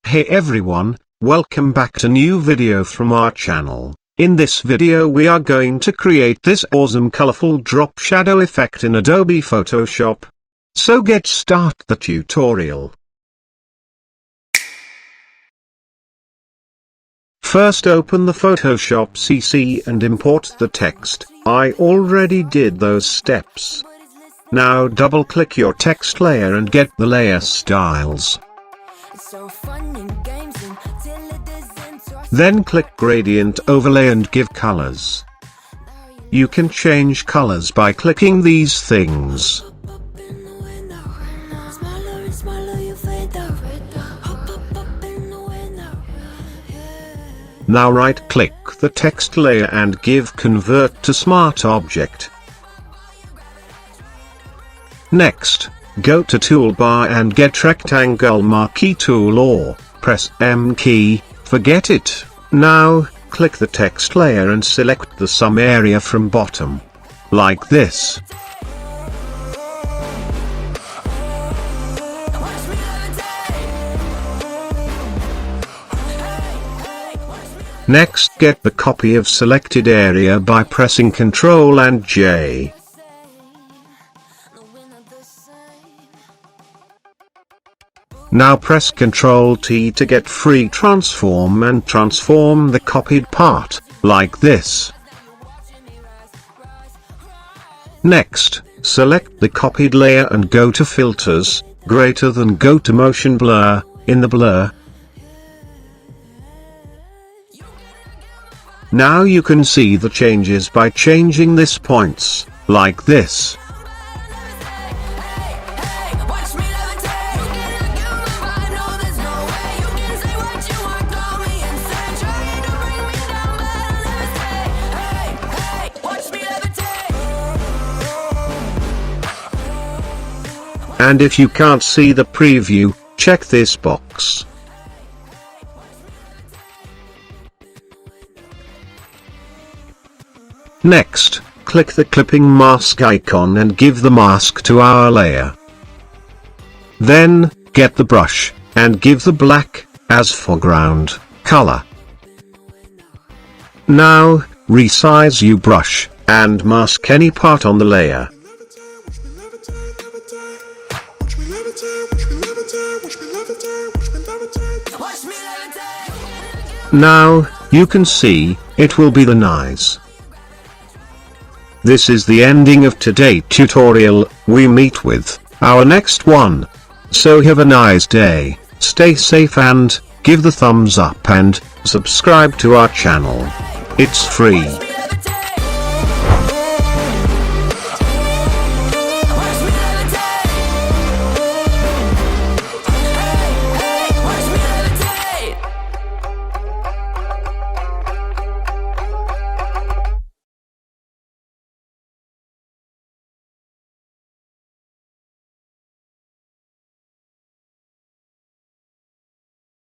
Hey everyone, welcome back to new video from our channel. In this video we are going to create this awesome colorful drop shadow effect in Adobe Photoshop. So get start the tutorial. First open the Photoshop CC and import the text. I already did those steps. Now double click your text layer and get the layer styles. Then click gradient overlay and give colors. You can change colors by clicking these things. Now right click the text layer and give convert to smart object. Next, go to toolbar and get rectangle marquee tool or press M key. Forget it. Now, click the text layer and select the sum area from bottom. Like this. Next, get the copy of selected area by pressing Ctrl and J. Now press Ctrl T to get free transform and transform the copied part, like this. Next, select the copied layer and go to Filters, greater than, go to Motion Blur, in the blur. Now you can see the changes by changing this points, like this. And if you can't see the preview, check this box. Next, click the clipping mask icon and give the mask to our layer. Then, get the brush, and give the black, as foreground, color. Now, resize your brush, and mask any part on the layer. Now, you can see, it will be the nice. This is the ending of today's tutorial. We meet with our next one. So have a nice day, stay safe and give the thumbs up and subscribe to our channel. It's free.